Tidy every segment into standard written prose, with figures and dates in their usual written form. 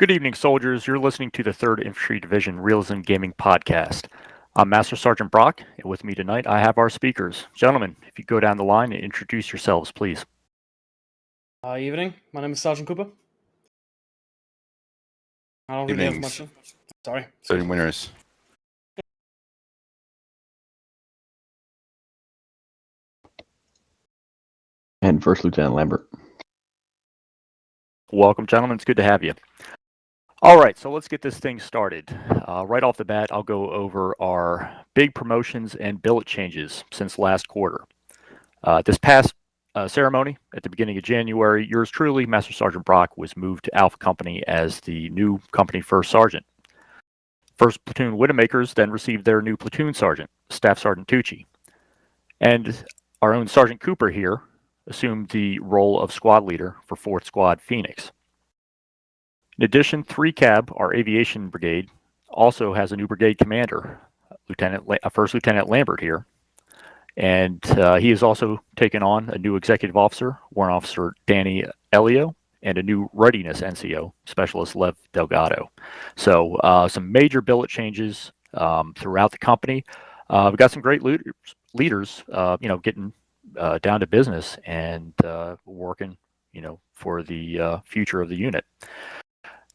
Good evening, soldiers. You're listening to the 3rd Infantry Division Realism Gaming Podcast. I'm Master Sergeant Brock, and with me tonight I have our speakers. Gentlemen, if you go down the line and introduce yourselves, please. Evening. My name is Sergeant Cooper. I don't really have much. Sorry. C.Winters. And First Lieutenant Lambert. Welcome, gentlemen. It's good to have you. All right, so let's get this thing started. Right off the bat, I'll go over our big promotions and billet changes since last quarter. This past ceremony at the beginning of January, yours truly, Master Sergeant Brock, was moved to Alpha Company as the new company first sergeant. First Platoon Widowmakers then received their new platoon sergeant, Staff Sergeant Tucci. And our own Sergeant Cooper here assumed the role of squad leader for 4th Squad Phoenix. In addition, 3 Cab, our aviation brigade, also has a new brigade commander, First Lieutenant Lambert here. And he has also taken on a new executive officer, Warrant Officer Danny Elio, and a new readiness NCO, Specialist Lev Delgado. So some major billet changes throughout the company. We've got some great leaders, getting down to business and working, for the future of the unit.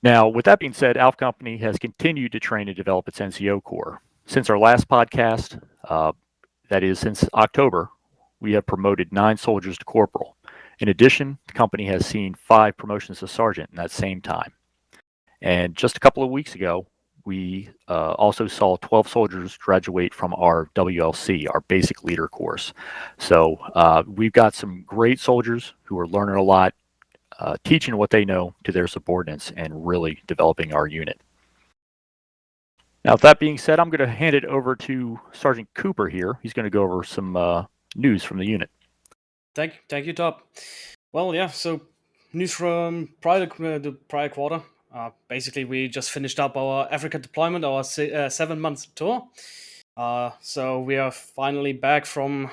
Now, with that being said, Alpha Company has continued to train and develop its NCO Corps. Since our last podcast, that is since October, we have promoted 9 soldiers to corporal. In addition, the company has seen 5 promotions to sergeant in that same time. And just a couple of weeks ago, we also saw 12 soldiers graduate from our WLC, our basic leader course. So we've got some great soldiers who are learning a lot, teaching what they know to their subordinates, and really developing our unit. Now, with that being said, I'm going to hand it over to Sergeant Cooper here. He's going to go over some news from the unit. Thank you, Top. Well, yeah, so news from the prior quarter. Basically, we just finished up our Africa deployment, our 7-month tour. So we are finally back from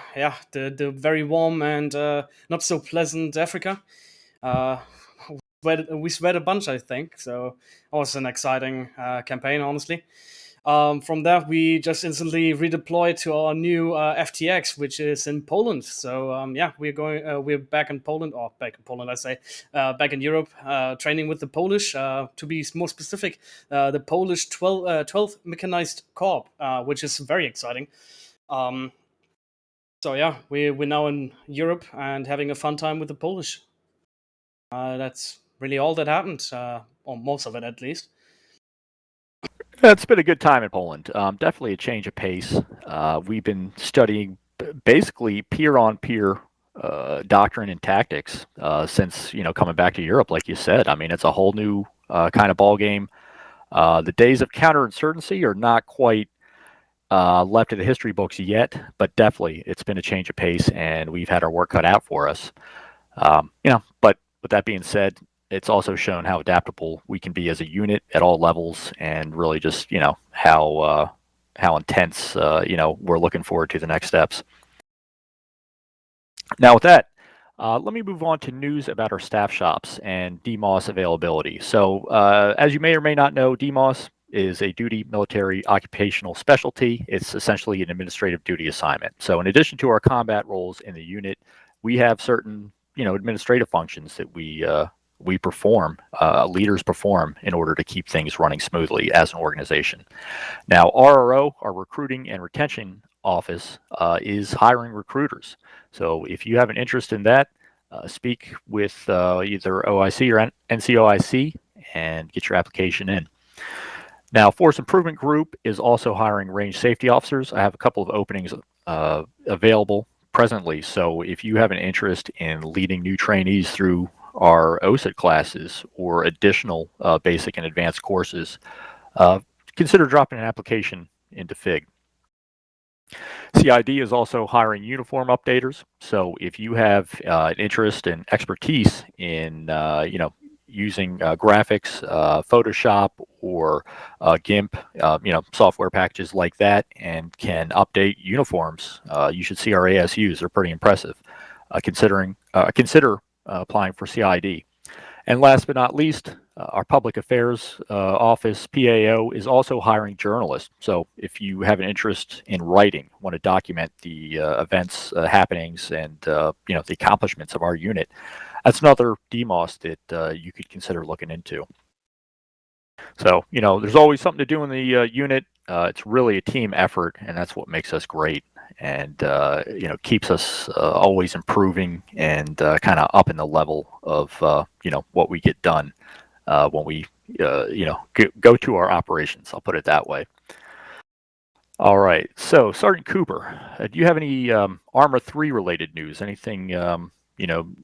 the very warm and not so pleasant Africa. We sweat a bunch, I think. So it was an exciting campaign, honestly. From there, we just instantly redeployed to our new FTX, which is in Poland. So we're back in Poland, back in Europe, training with the Polish. To be more specific, the Polish 12th Mechanized Corps, which is very exciting. We're now in Europe and having a fun time with the Polish. That's really all that happened, or most of it at least. It's been a good time in Poland. Definitely a change of pace. We've been studying basically peer-on-peer doctrine and tactics since coming back to Europe, like you said. I mean, it's a whole new kind of ball game. The days of counterinsurgency are not quite left in the history books yet, but definitely it's been a change of pace, and we've had our work cut out for us. But with that being said, it's also shown how adaptable we can be as a unit at all levels, and really just how intense we're looking forward to the next steps. Now with that, let me move on to news about our staff shops and DMOS availability. So as you may or may not know, DMOS is a duty military occupational specialty. It's essentially an administrative duty assignment. So in addition to our combat roles in the unit, we have certain administrative functions that we perform, leaders perform, in order to keep things running smoothly as an organization. Now, RRO, our Recruiting and Retention Office, is hiring recruiters. So if you have an interest in that, speak with either OIC or NCOIC and get your application in. Now, Force Improvement Group is also hiring range safety officers. I have a couple of openings available presently. So if you have an interest in leading new trainees through our OSIT classes or additional basic and advanced courses, consider dropping an application into FIG. CID is also hiring uniform updaters. So if you have an interest and expertise in using graphics, Photoshop, or GIMP, software packages like that, and can update uniforms, you should see our ASUs. They're pretty impressive. Consider applying for CID. And last but not least, our public affairs office, PAO, is also hiring journalists. So if you have an interest in writing, want to document the events, happenings, and the accomplishments of our unit, that's another DMOS that you could consider looking into. So there's always something to do in the unit. It's really a team effort, and that's what makes us great, and keeps us always improving and kind of up in the level of what we get done when we go to our operations. I'll put it that way. All right. So, Sergeant Cooper, do you have any Armor 3 related news? Anything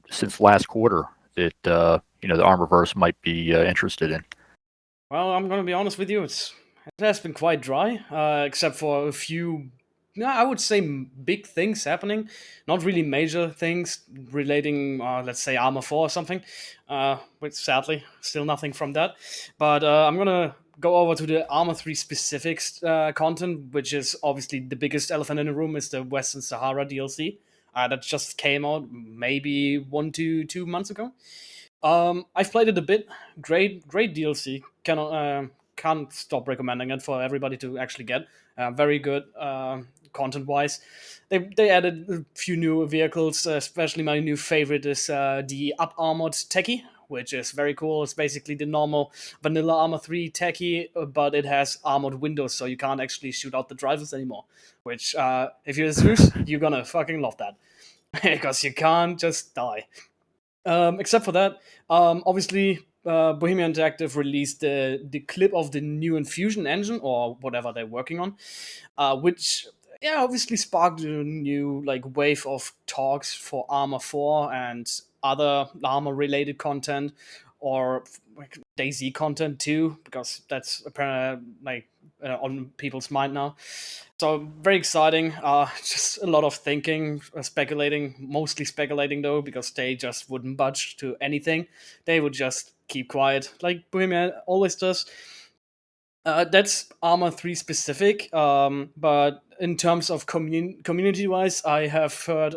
since last quarter that the Armorverse might be interested in? Well, I'm going to be honest with you. It has been quite dry, except for a few, I would say, big things happening. Not really major things relating, let's say, Armor 4 or something. Which sadly, still nothing from that. But I'm going to go over to the Armor 3 specifics content, which is obviously the biggest elephant in the room, is the Western Sahara DLC. That just came out maybe 1 to 2 months ago. I've played it a bit. Great DLC. Can't stop recommending it for everybody to actually get. Very good content wise. They added a few new vehicles. Especially my new favorite is the up armored techie, which is very cool. It's basically the normal vanilla Armor 3 techie, but it has armored windows, so you can't actually shoot out the drivers anymore. Which, if you're a Zeus, you're gonna fucking love that because you can't just die. Except for that, obviously, Bohemia Interactive released the clip of the new Infusion engine or whatever they're working on, which obviously sparked a new wave of talks for Armor 4 and other Armor related content, or DayZ content too, because that's apparently on people's mind now. So very exciting. Just a lot of thinking, speculating, mostly speculating though, because they just wouldn't budge to anything. They would just keep quiet, like Bohemia always does. That's Armor 3 specific, but in terms of community wise, I have heard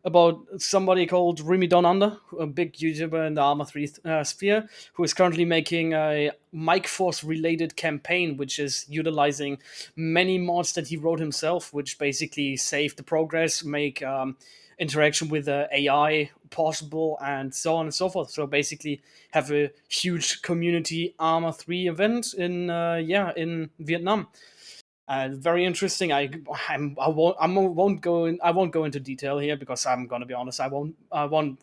about somebody called Remy Down Under, a big YouTuber in the Armor 3 sphere, who is currently making a Mike Force related campaign, which is utilizing many mods that he wrote himself, which basically save the progress, make interaction with AI possible, and so on and so forth. So basically, have a huge community Armor 3 event in Vietnam. Very interesting. I won't go into detail here because I'm gonna be honest. I won't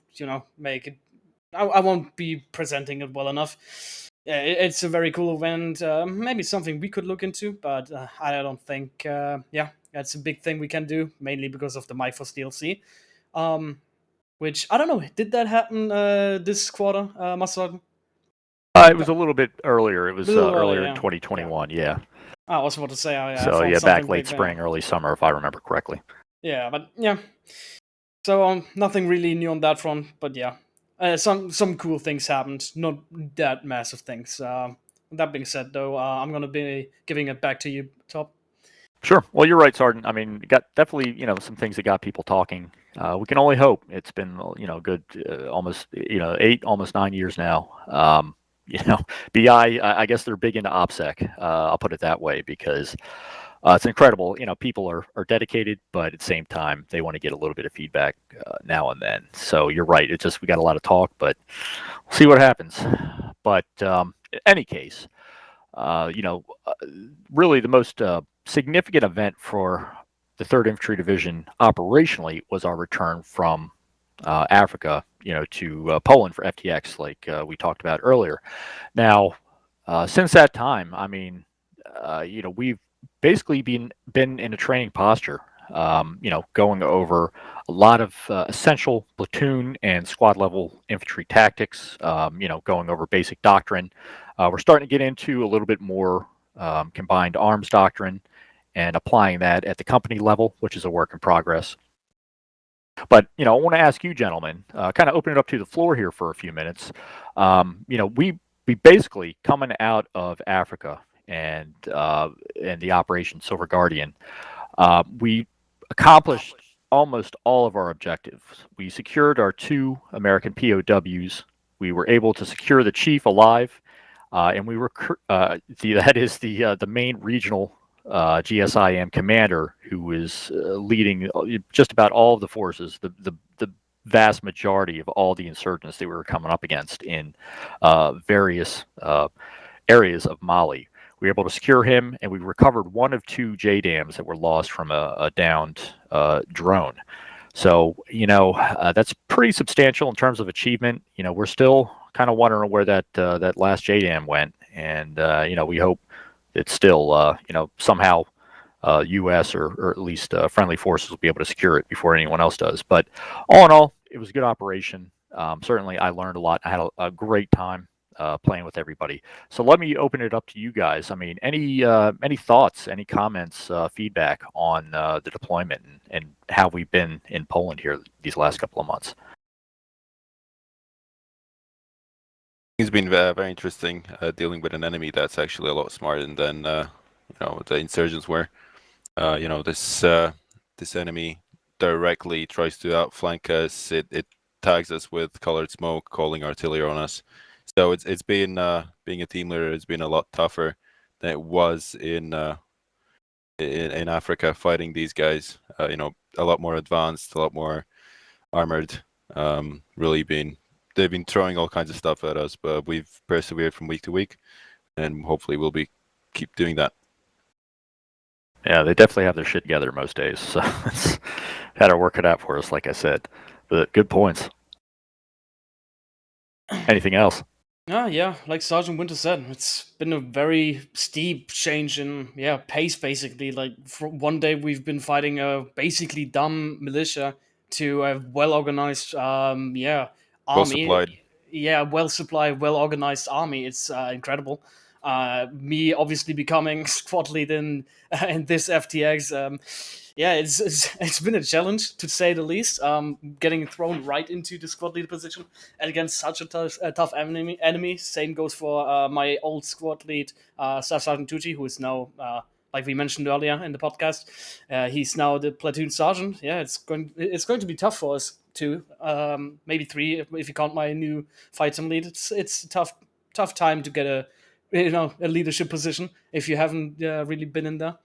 make it. I won't be presenting it well enough. It's a very cool event. Maybe something we could look into, but I don't think. That's a big thing we can do, mainly because of the MyForce DLC. Which I don't know. Did that happen this quarter, Mustard? It was a little bit earlier. It was earlier in 2021. Yeah. I was about to say. I So found back something late big there. spring, early summer, if I remember correctly. Yeah, but yeah. So nothing really new on that front, but yeah, some cool things happened. Not that massive things. That being said, though, I'm gonna be giving it back to you, Top. Sure. Well, you're right, Sergeant. I mean, got definitely some things that got people talking. We can only hope. It's been good almost 8, almost 9 years now. BI. I guess they're big into OPSEC. I'll put it that way because it's incredible. People are dedicated, but at the same time, they want to get a little bit of feedback now and then. So you're right. It's just we got a lot of talk, but we'll see what happens. But in any case, really the most significant event for the 3rd Infantry Division operationally was our return from Africa, to Poland for FTX, like we talked about earlier. Now, since that time, I mean, we've basically been in a training posture. Going over a lot of essential platoon and squad level infantry tactics. Going over basic doctrine. We're starting to get into a little bit more combined arms doctrine and applying that at the company level, which is a work in progress. But I want to ask you, gentlemen, kind of open it up to the floor here for a few minutes. We basically coming out of Africa and the Operation Silver Guardian, we accomplished almost all of our objectives. We secured our 2 American POWs. we were able to secure the chief alive, and we that is the main regional GSIM commander who is leading just about all of the forces, the vast majority of all the insurgents that we were coming up against in various areas of Mali. We were able to secure him, and we recovered one of two JDAMs that were lost from a downed drone. So, that's pretty substantial in terms of achievement. We're still kind of wondering where that last JDAM went, and we hope it's still, somehow U.S. or at least friendly forces will be able to secure it before anyone else does. But all in all, it was a good operation. Certainly, I learned a lot. I had a great time playing with everybody. So let me open it up to you guys. I mean, any thoughts, any comments, feedback on the deployment and how we've been in Poland here these last couple of months? It's been very interesting dealing with an enemy that's actually a lot smarter than the insurgents were. This enemy directly tries to outflank us. It tags us with colored smoke, calling artillery on us. So it's been being a team leader. It's been a lot tougher than it was in Africa fighting these guys. A lot more advanced, a lot more armored. They've been throwing all kinds of stuff at us, but we've persevered from week to week, and hopefully we'll keep doing that. Yeah, they definitely have their shit together most days. So it's had to work it out for us, like I said. But good points. Anything else? Yeah, like Sergeant Winter said, it's been a very steep change in pace. Basically, like from one day we've been fighting a basically dumb militia to a well organized army. Well supplied. Yeah, well supplied, well organized army. It's incredible. Me obviously becoming squad lead in this FTX. It's been a challenge to say the least. Getting thrown right into the squad leader position and against such a tough enemy. Same goes for my old squad lead, Staff Sergeant Tucci, who is now, like we mentioned earlier in the podcast, he's now the platoon sergeant. Yeah, it's going to be tough for us too. Maybe three if you count my new fight team lead. It's a tough time to get a leadership position if you haven't really been in there.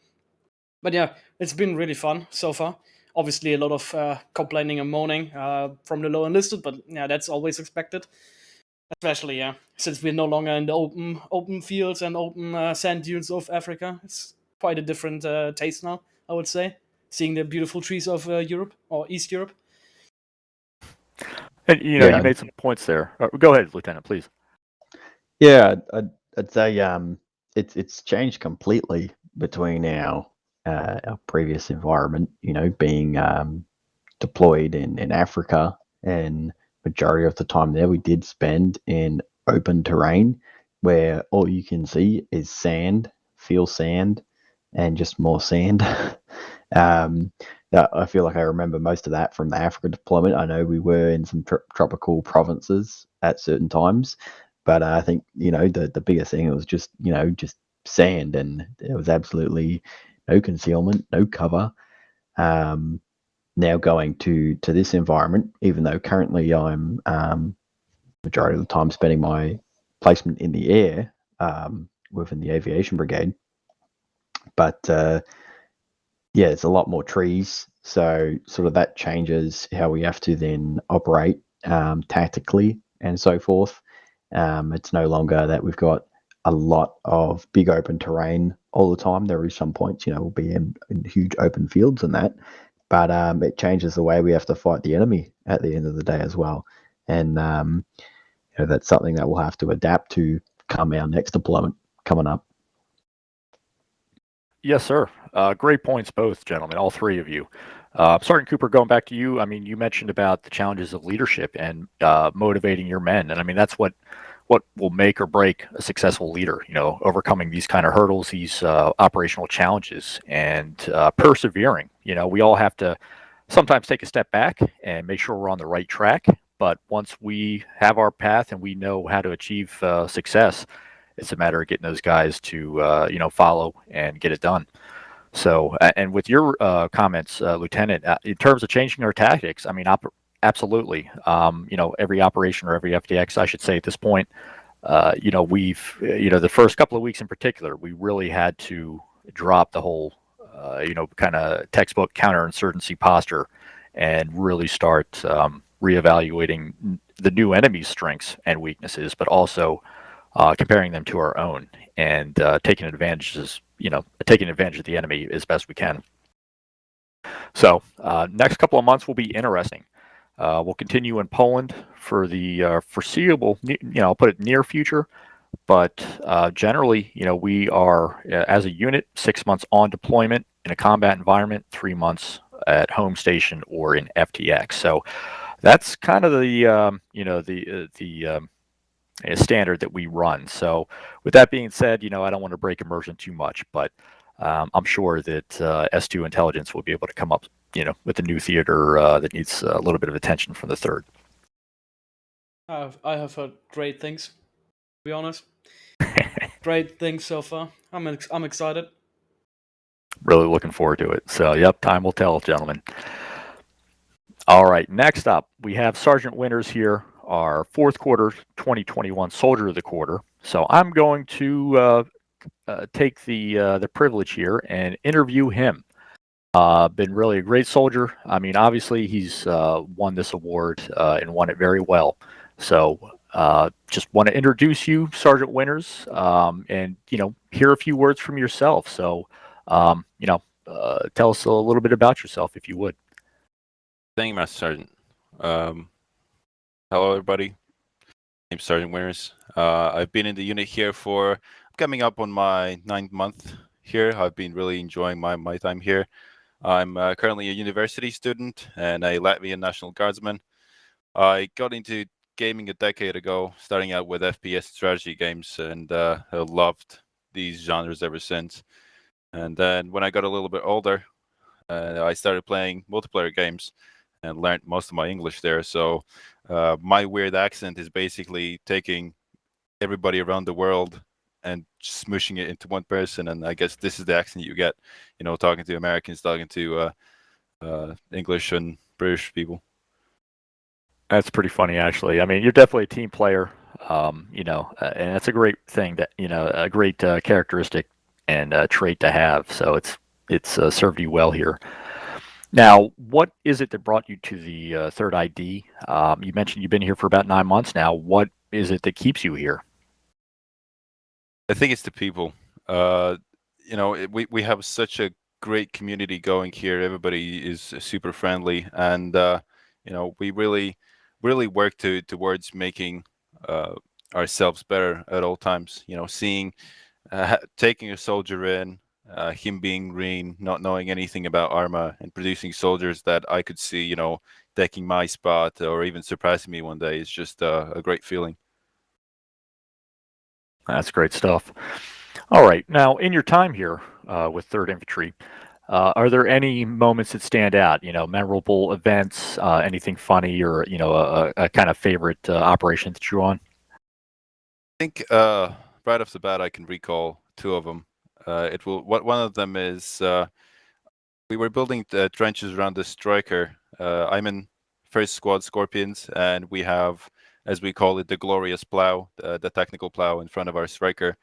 But yeah, it's been really fun so far. Obviously, a lot of complaining and moaning from the low enlisted, but yeah, that's always expected. Especially, since we're no longer in the open fields and open sand dunes of Africa. It's quite a different taste now, I would say. Seeing the beautiful trees of Europe or East Europe. And you made some points there. Go ahead, Lieutenant, please. Yeah, I'd say it's changed completely between our previous environment. Being deployed in Africa, and majority of the time there we did spend in open terrain where all you can see is sand, feel sand, and just more sand. I feel like I remember most of that from the Africa deployment. I know we were in some tropical provinces at certain times, but I think the biggest thing was just just sand, and there was absolutely no concealment, no cover. Now going to this environment, even though currently I'm majority of the time spending my placement in the air within the aviation brigade, but it's a lot more trees, so sort of that changes how we have to then operate tactically and so forth. It's no longer that we've got a lot of big open terrain all the time. There are some points, we'll be in huge open fields and that, but it changes the way we have to fight the enemy at the end of the day as well. And that's something that we'll have to adapt to come our next deployment coming up. Yes, sir. Great points, both gentlemen, all three of you. Sergeant Cooper, going back to you, I mean, you mentioned about the challenges of leadership and motivating your men, and I mean that's what will make or break a successful leader. Overcoming these kind of hurdles, these operational challenges, and persevering. We all have to sometimes take a step back and make sure we're on the right track. But once we have our path and we know how to achieve success, it's a matter of getting those guys to follow and get it done. So, and with your comments, Lieutenant, in terms of changing our tactics, I mean, absolutely. Every operation or every FTX, I should say at this point, we've, the first couple of weeks in particular, we really had to drop the whole, kind of textbook counterinsurgency posture and really start reevaluating the new enemy's strengths and weaknesses, but also comparing them to our own and taking advantage of the enemy as best we can. So next couple of months will be interesting. We'll continue in Poland for the foreseeable, I'll put it near future, but generally, we are, as a unit, 6 months on deployment in a combat environment, 3 months at home station or in FTX. So that's kind of the standard that we run. So with that being said, I don't want to break immersion too much, but I'm sure that S2 intelligence will be able to come up, with a new theater that needs a little bit of attention from the third. I have heard great things, to be honest. Great things so far. I'm excited. Really looking forward to it. So, yep, time will tell, gentlemen. All right, next up, we have Sergeant Winters here, our fourth quarter 2021 Soldier of the Quarter. So I'm going to take the privilege here and interview him. Been really a great soldier. I mean, obviously he's won this award and won it very well. So just want to introduce you, Sergeant Winters, and hear a few words from yourself. So tell us a little bit about yourself, if you would. Thank you, Master Sergeant. Hello, everybody. I'm Sergeant Winters. I've been in the unit here for coming up on my 9th month here. I've been really enjoying my time here. I'm currently a university student and a Latvian National Guardsman. I got into gaming a decade ago, starting out with FPS strategy games, and have loved these genres ever since. And then when I got a little bit older, I started playing multiplayer games and learned most of my English there. So my weird accent is basically taking everybody around the world and smooshing it into one person. And I guess this is the accent you get, talking to Americans, talking to English and British people. That's pretty funny, actually. I mean, you're definitely a team player, and that's a great thing that, a great characteristic and trait to have. So it's served you well here. Now, what is it that brought you to the third ID? You mentioned you've been here for about 9 months now. What is it that keeps you here? I think it's the people. We have such a great community going here. Everybody is super friendly, and we really work towards making ourselves better at all times. Seeing taking a soldier in, him being green, not knowing anything about armor, and producing soldiers that I could see, taking my spot or even surprising me one day is just a great feeling. That's great stuff. All right. Now, in your time here with 3rd Infantry, are there any moments that stand out? Memorable events, anything funny, or a kind of favorite operation that you're on? I think right off the bat, I can recall 2 of them. One of them is we were building the trenches around the striker. I'm in 1st Squad Scorpions, and we have, as we call it, the glorious plow, the technical plow in front of our striker.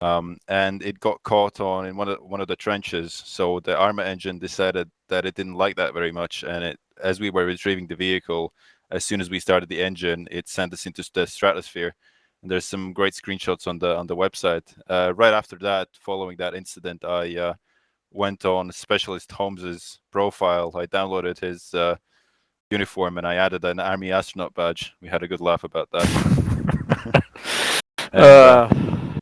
And it got caught on in one of the trenches. So the armor engine decided that it didn't like that very much, and as we were retrieving the vehicle, as soon as we started the engine, it sent us into the stratosphere. And there's some great screenshots on the website. Right after that, following that incident, I went on Specialist Holmes's profile. I downloaded his uniform and I added an Army astronaut badge. We had a good laugh about that. And,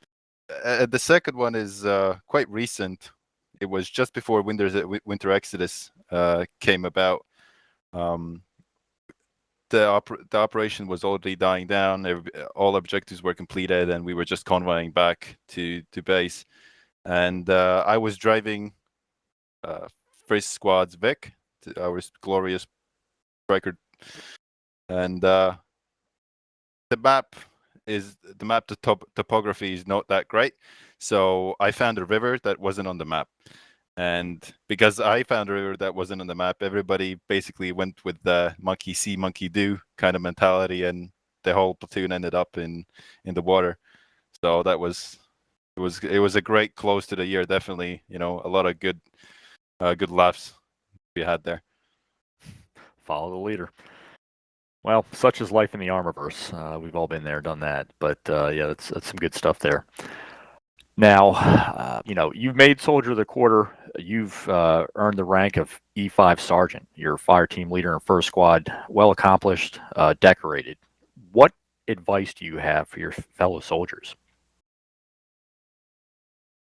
the second one is quite recent. It was just before Winter Exodus came about. The operation was already dying down. All objectives were completed, and we were just convoying back to base. And I was driving 1st Squad's Vic, our glorious record, and the topography is not that great. So I found a river that wasn't on the map, And because I found a river that wasn't on the map, everybody basically went with the monkey see, monkey do kind of mentality, and the whole platoon ended up in the water. So that was it was a great close to the year. Definitely, a lot of good laughs we had there. Follow the leader. Well, such is life in the Armorverse. We've all been there, done that. But yeah, that's some good stuff there. Now, you've made Soldier of the Quarter. You've earned the rank of E5 Sergeant. You're fire team leader in First Squad, well accomplished, decorated. What advice do you have for your fellow soldiers?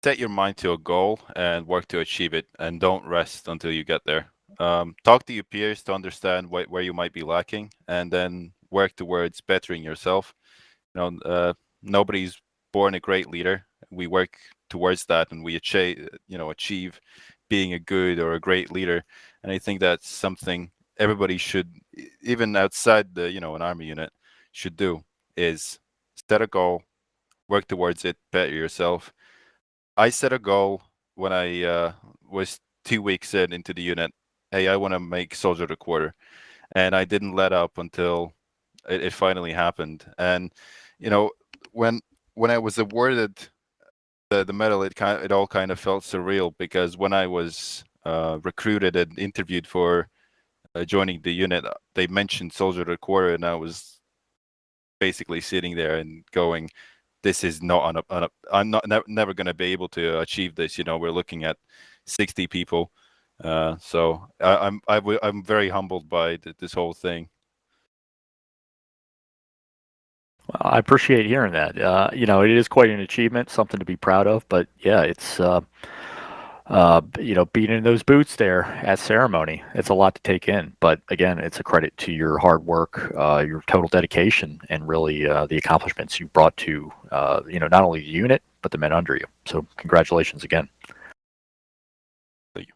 Set your mind to a goal and work to achieve it, and don't rest until you get there. Talk to your peers to understand where you might be lacking, and then work towards bettering yourself. Nobody's born a great leader. We work towards that, and we achieve being a good or a great leader. And I think that's something everybody should, even outside an army unit, should do, is set a goal, work towards it, better yourself. I set a goal when I was 2 weeks into the unit. Hey, I want to make Soldier of the Quarter, and I didn't let up until it finally happened. And when I was awarded the medal, it all kind of felt surreal, because when I was recruited and interviewed for joining the unit, they mentioned Soldier of the Quarter, and I was basically sitting there and going, "This is not I'm never going to be able to achieve this." We're looking at 60 people, so I'm very humbled by this whole thing. Well, I appreciate hearing that. It is quite an achievement, something to be proud of. But yeah, it's being in those boots there at ceremony, it's a lot to take in. But again, it's a credit to your hard work, your total dedication, and really the accomplishments you brought to not only the unit but the men under you. So congratulations again. Thank you.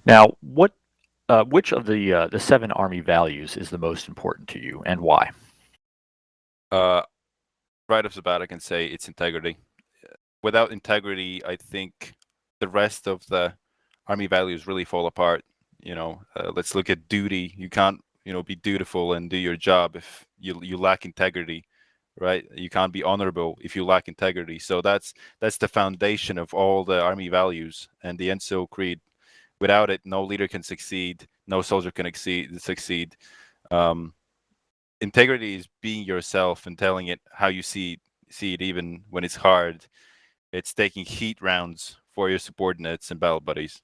Now, which of the 7 Army values is the most important to you, and why? Right off the bat, I can say it's integrity. Without integrity, I think the rest of the army values really fall apart. Let's look at duty. You can't, be dutiful and do your job if you lack integrity, right? You can't be honorable if you lack integrity. So that's the foundation of all the army values and the ENSO creed. Without it, no leader can succeed. No soldier can succeed. Integrity is being yourself and telling it how you see it, even when it's hard. It's taking heat rounds for your subordinates and battle buddies.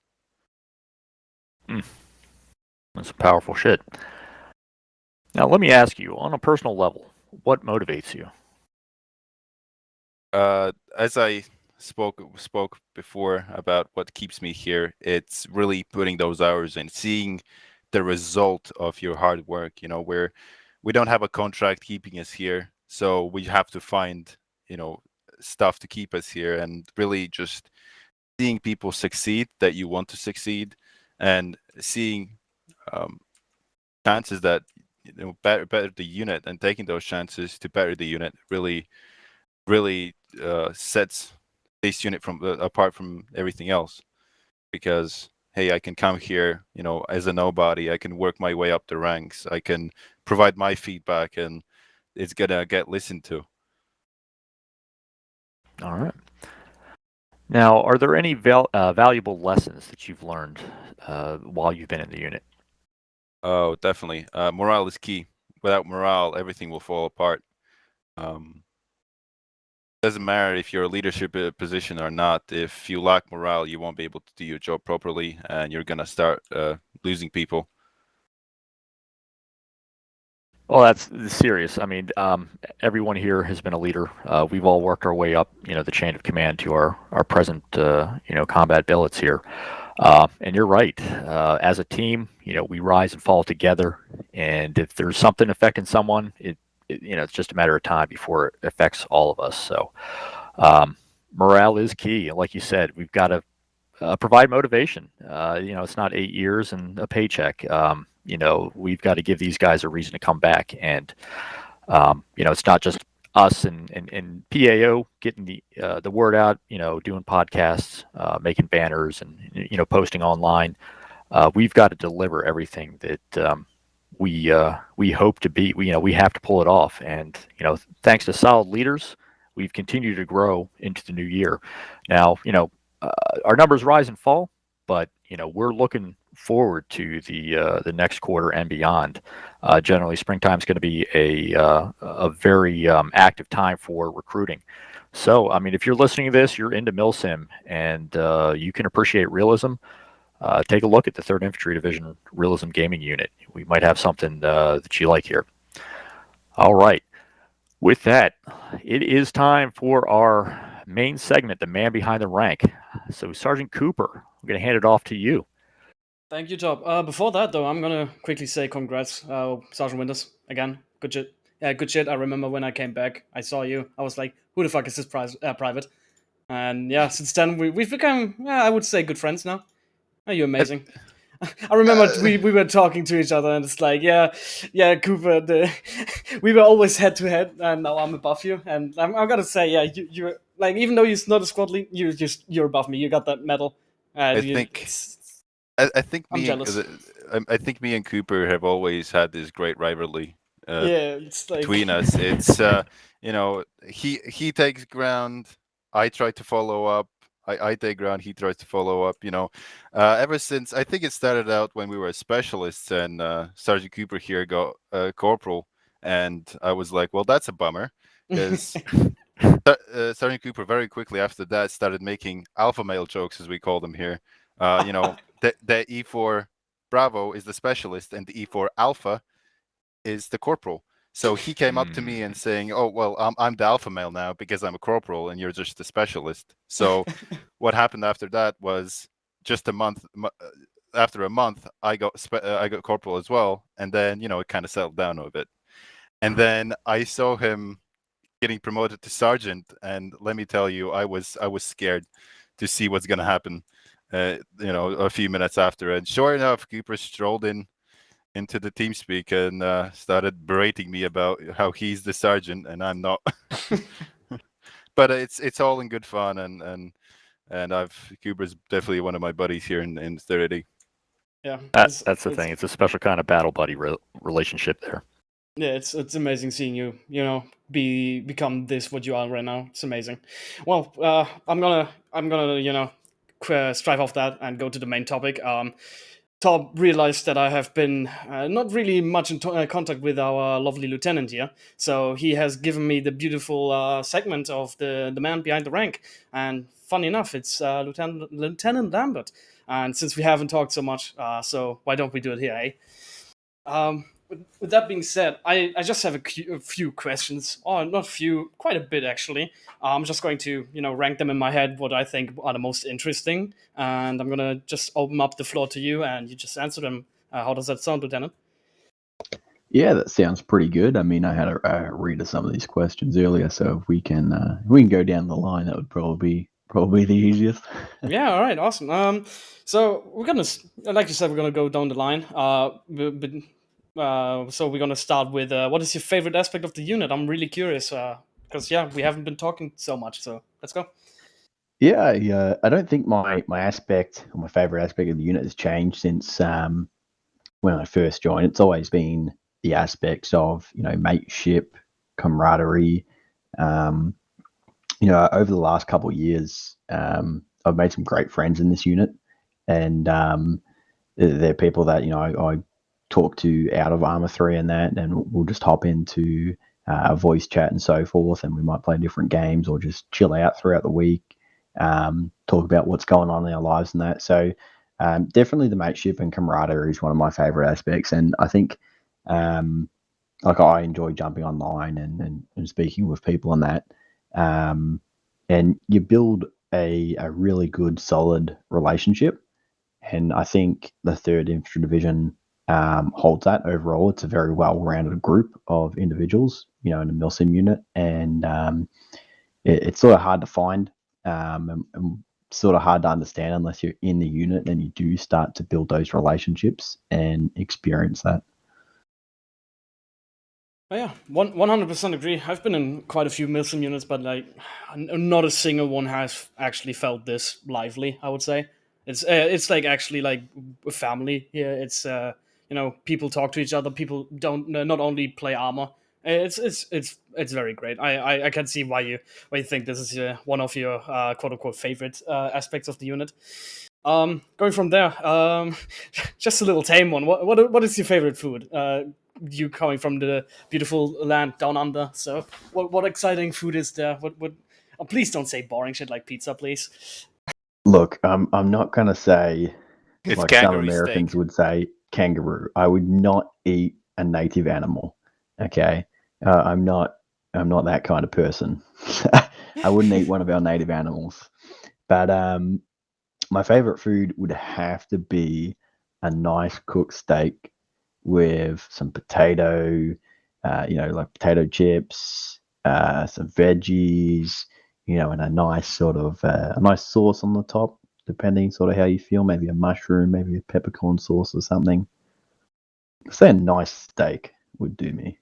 That's some powerful shit. Now, let me ask you, on a personal level, what motivates you? As I spoke before about what keeps me here, it's really putting those hours in, seeing the result of your hard work. We don't have a contract keeping us here, so we have to find stuff to keep us here, and really just seeing people succeed that you want to succeed, and seeing chances that better the unit, and taking those chances to better the unit really sets this unit apart from everything else. Because hey, I can come here, as a nobody. I can work my way up the ranks. I can provide my feedback, and it's gonna get listened to. All right. Now, are there any valuable lessons that you've learned while you've been in the unit? Oh, definitely. Morale is key. Without morale, everything will fall apart. Doesn't matter if you're a leadership position or not. If you lack morale, you won't be able to do your job properly, and you're gonna start losing people. Well, that's serious. I mean, everyone here has been a leader. We've all worked our way up, the chain of command to our present, combat billets here. And you're right. As a team, we rise and fall together. And if there's something affecting someone, it's just a matter of time before it affects all of us. So, morale is key. Like you said, we've got to provide motivation. It's not 8 years and a paycheck. We've got to give these guys a reason to come back. And, it's not just us and PAO getting the word out, doing podcasts, making banners, and posting online. We've got to deliver everything that we hope to be. We have to pull it off, and thanks to solid leaders, we've continued to grow into the new year. Now, our numbers rise and fall, but we're looking forward to the next quarter and beyond. Generally, springtime is going to be a very active time for recruiting. So, I mean, if you're listening to this, you're into Milsim, and you can appreciate realism. Take a look at the 3rd Infantry Division Realism Gaming Unit. We might have something that you like here. All right. With that, it is time for our main segment, the man behind the rank. So, Sergeant Cooper, I'm going to hand it off to you. Thank you, Top. Before that, though, I'm gonna quickly say congrats, Sergeant Winters. Again, good shit. Yeah, good shit. I remember when I came back, I saw you. I was like, "Who the fuck is this private?" And yeah, since then we've become, I would say, good friends now. Are you amazing? I remember we were talking to each other, and it's like, yeah, Cooper. We were always head to head, and now I'm above you. And I'm gonna say, yeah, you're like, even though you're not a squad lead, you're above me. You got that medal. I think I think I'm jealous. I think me and Cooper have always had this great rivalry Yeah, it's like between us. It's he takes ground, I try to follow up. I take ground, he tries to follow up. Ever since I think it started out when we were specialists and Sergeant Cooper here got corporal, and I was like, well, that's a bummer because Sergeant Cooper very quickly after that started making alpha male jokes, as we call them here. The E4 Bravo is the specialist, and the E4 Alpha is the corporal. So he came up to me and saying, "Oh, well, I'm the alpha male now because I'm a corporal, and you're just the specialist." So what happened after that was just a month. After a month, I got corporal as well, and then it kind of settled down a bit. And then I saw him getting promoted to sergeant, and let me tell you, I was scared to see what's going to happen. A few minutes after, and sure enough, Cooper strolled into the TeamSpeak and started berating me about how he's the sergeant and I'm not. But it's all in good fun, and Cooper's definitely one of my buddies here in 30. Yeah, that's the thing. It's a special kind of battle buddy relationship there. Yeah, it's amazing seeing you, become this what you are right now. It's amazing. Well, I'm gonna strive off that and go to the main topic. Top realized that I have been not really much in contact with our lovely lieutenant here, so he has given me the beautiful segment of the man behind the rank. And funny enough, it's Lieutenant Lambert. And since we haven't talked so much, so why don't we do it here, eh? With that being said, I just have a few questions, or not few, quite a bit actually. I'm just going to rank them in my head what I think are the most interesting, and I'm gonna just open up the floor to you, and you just answer them. How does that sound, Lieutenant? Yeah, that sounds pretty good. I mean, I had a read of some of these questions earlier, so if we can go down the line, that would probably be the easiest. Yeah, all right, awesome. So we're gonna, like you said, we're gonna go down the line. So we're gonna start with what is your favorite aspect of the unit? I'm really curious because we haven't been talking so much. So let's go. Yeah, I don't think my aspect or my favorite aspect of the unit has changed since when I first joined. It's always been the aspects of mateship, camaraderie. Over the last couple of years, I've made some great friends in this unit, and they're people that I talk to out of Arma 3 and that, and we'll just hop into a voice chat and so forth, and we might play different games or just chill out throughout the week, talk about what's going on in our lives and that. So definitely the mateship and camaraderie is one of my favorite aspects, and I think I enjoy jumping online and speaking with people and that. And you build a really good, solid relationship. And I think the 3rd Infantry Division holds that overall. It's a very well-rounded group of individuals, in a Milsim unit. And it's sort of hard to find and sort of hard to understand unless you're in the unit and you do start to build those relationships and experience that. Oh, yeah, 100% agree. I've been in quite a few Milsim units, but like, not a single one has actually felt this lively. I would say it's like actually like a family here. It's people talk to each other. People don't not only play armor. It's very great. I can see why you think this is one of your quote unquote favorite aspects of the unit. Going from there, just a little tame one. What is your favorite food? You coming from the beautiful land down under. So what exciting food is there? What? Oh, please don't say boring shit like pizza, please. Look, I'm not gonna say It's like some kangaroo Americans steak. would say kangaroo. I would not eat a native animal. Okay, I'm not. I'm not that kind of person. I wouldn't eat one of our native animals. But my favorite food would have to be a nice cooked steak with some potato, like potato chips, some veggies, and a nice sort of a nice sauce on the top, depending sort of how you feel. Maybe a mushroom, maybe a peppercorn sauce or something. Say a nice steak would do me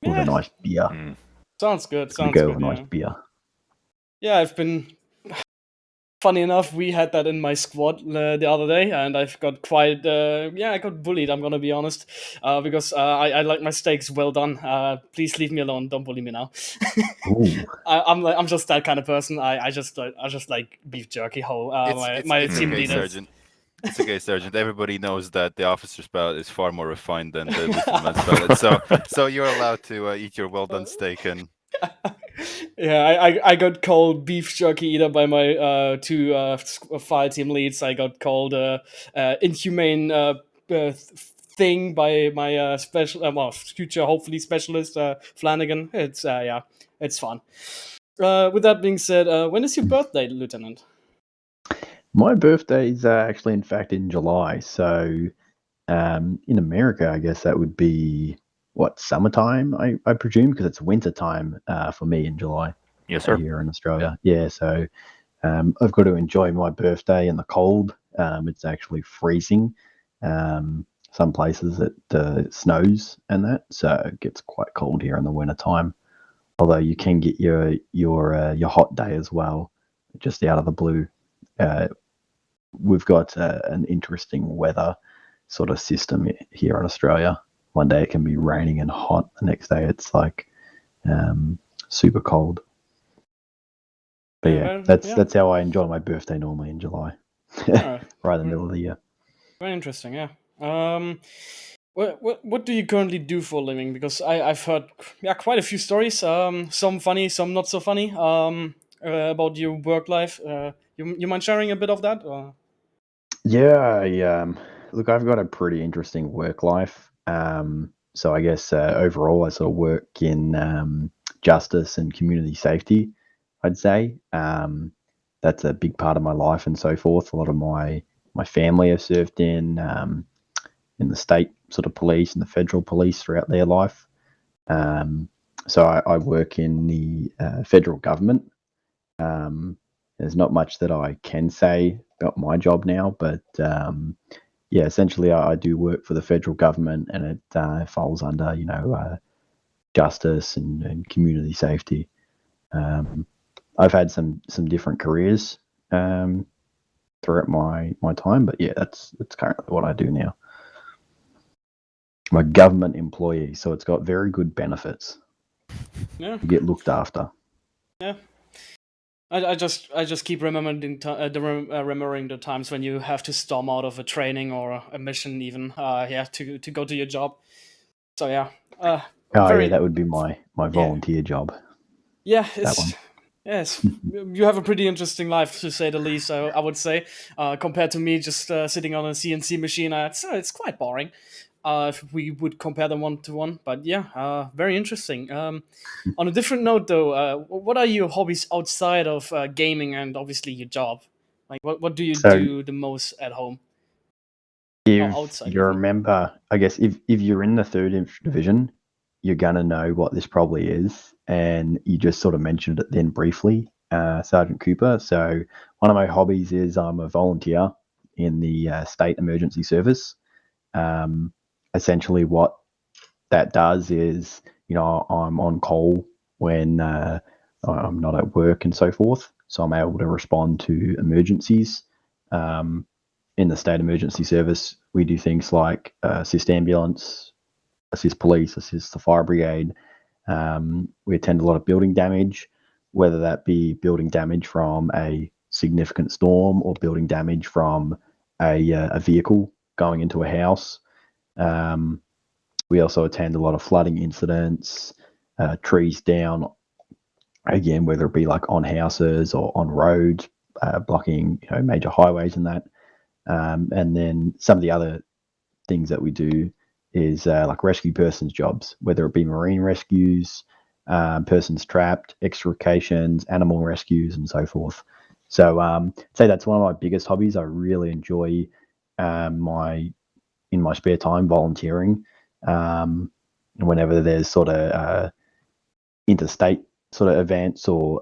with a Yeah, nice beer. Mm. sounds good. Gonna Sounds go with good. a nice Yeah, beer. yeah. I've been funny enough, we had that in my squad the other day, and I've got quite I got bullied. I'm gonna be honest, because I like my steaks well done. Please leave me alone. Don't bully me now. Ooh, I'm just that kind of person. I just like beef jerky. How It's my it's my it's team okay, leader. Sergeant. It's okay, Sergeant. Everybody knows that the officer's palate is far more refined than the lieutenant's palate. So you're allowed to eat your well done steak and Yeah, I got called beef jerky eater by my two fire team leads. I got called inhumane thing by my special future hopefully specialist Flanagan. It's fun. With that being said, when is your birthday, Lieutenant? my birthday is actually, in fact, in July. So in America, I guess that would be what, summertime, I presume, because it's winter time for me in July Yes, sir. here in Australia. Yeah, so I've got to enjoy my birthday in the cold. It's actually freezing. Some places it snows and that, so it gets quite cold here in the winter time. Although you can get your hot day as well, just out of the blue. Uh, we've got an interesting weather sort of system here in Australia. One day it can be raining and hot. The next day it's like super cold. But Yeah, yeah, well, that's yeah. that's how I enjoy my birthday normally in July, Uh, right in the very, middle of the year. very interesting. Yeah. What do you currently do for a living? Because I've heard quite a few stories. Some funny, some not so funny. About your work life. You mind sharing a bit of that? Yeah, look, I've got a pretty interesting work life. So I guess overall, I sort of work in justice and community safety. I'd say that's a big part of my life and so forth. A lot of my family have served in the state sort of police and the federal police throughout their life. Um, so I work in the federal government. Um, there's not much that I can say about my job now, but yeah, essentially I do work for the federal government, and it falls under justice and community safety. I've had some different careers throughout my time, but yeah, that's currently what I do now. I'm a government employee, so it's got very good benefits. Yeah, You get looked after. yeah. I just keep remembering the times when you have to storm out of a training or a mission, even to go to your job. So yeah, Oh yeah, very that would be my yeah volunteer job. yeah. That one. Yes, you have a pretty interesting life, to say the least. I would say, compared to me just sitting on a CNC machine, it's quite boring. If we would compare them one to one, but yeah, very interesting. On a different note, though, what are your hobbies outside of gaming and obviously your job? Like, what do you So do the most at home or if outside you even? remember, I guess if you're in the third infantry division, you're gonna know what this probably is, and you just sort of mentioned it then briefly, Sergeant Cooper. So one of my hobbies is I'm a volunteer in the state emergency service. Um, essentially, what that does is, I'm on call when I'm not at work and so forth. So I'm able to respond to emergencies. In the state emergency service, we do things like assist ambulance, assist police, assist the fire brigade. We attend a lot of building damage, whether that be building damage from a significant storm or building damage from a vehicle going into a house. We also attend a lot of flooding incidents, trees down, again, whether it be like on houses or on roads, blocking major highways and that. And then some of the other things that we do is like rescue persons jobs, whether it be marine rescues, persons trapped, extrications, animal rescues, and so forth. So I'd say that's one of my biggest hobbies. I really enjoy in my spare time volunteering. Whenever there's sort of interstate sort of events or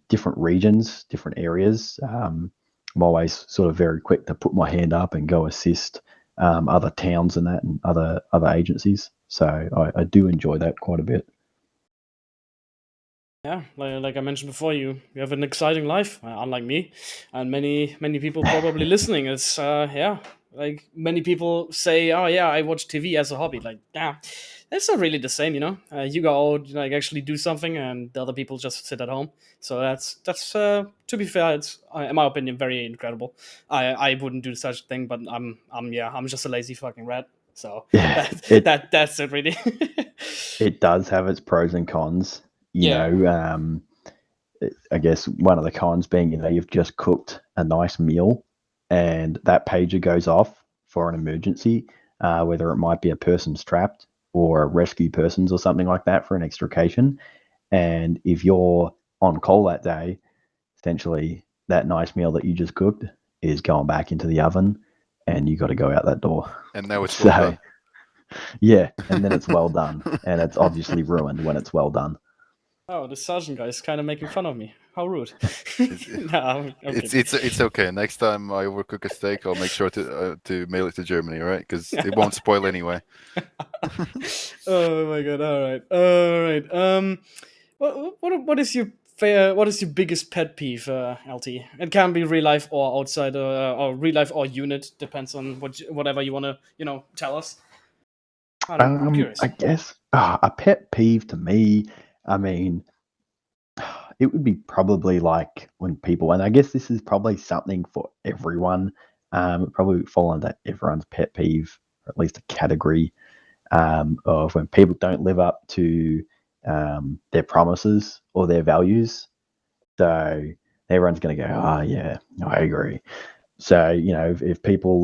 different regions, different areas, I'm always sort of very quick to put my hand up and go assist other towns and that, and other agencies. So I do enjoy that quite a bit. Yeah, like I mentioned before, you have an exciting life, unlike me, and many people probably listening. It's like many people say, oh yeah, I watch TV as a hobby. Like, yeah, it's not really the same, you know. You go out, like actually do something, and the other people just sit at home. So that's to be fair, it's in my opinion very incredible. I wouldn't do such a thing, but I'm just a lazy fucking rat. So Yeah, that's it really. it does have its pros and cons. Yeah. I guess one of the cons being, you've just cooked a nice meal and that pager goes off for an emergency, whether it might be a person's trapped or rescue persons or something like that for an extrication. And if you're on call that day, essentially that nice meal that you just cooked is going back into the oven and you got to go out that door. And now it's well done. Yeah, and then it's well done. And it's obviously ruined when it's well done. Oh, the sergeant guy is kind of making fun of me. How rude! No, I'm It's okay. Next time I overcook a steak, I'll make sure to mail it to Germany, all right? Because it won't spoil anyway. Oh my god! All right. What is your what is your biggest pet peeve, LT? It can be real life or outside, or real life or unit, depends on whatever you want to tell us. I'm curious. I guess a pet peeve to me, I mean, it would be probably like when people, and I guess this is probably something for everyone, it probably would fall under everyone's pet peeve, or at least a category, of when people don't live up to their promises or their values. So everyone's going to go, oh, yeah, I agree. So, if people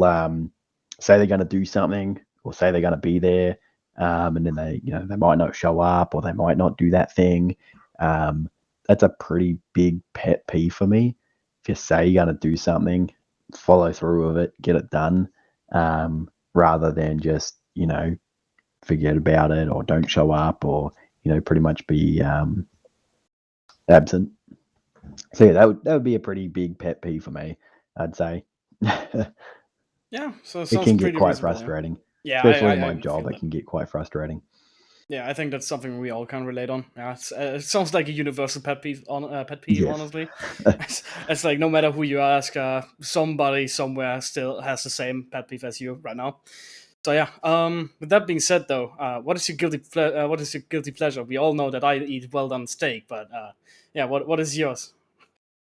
say they're going to do something or say they're going to be there, and then they might not show up or they might not do that thing, that's a pretty big pet peeve for me. If you say you're going to do something, follow through with it, get it done, rather than just, forget about it or don't show up or, pretty much be absent. So yeah, that would be a pretty big pet peeve for me, I'd say. Yeah, so it It sounds can get pretty quite reasonable. frustrating, Yeah, especially in my I job. feel It that. can get quite frustrating. Yeah, I think that's something we all can relate on. Yeah, it sounds like a universal pet peeve. Yes. Honestly, it's like no matter who you ask, somebody somewhere still has the same pet peeve as you right now. So yeah. With that being said, though, what is your what is your guilty pleasure? We all know that I eat well done steak, but yeah, what is yours?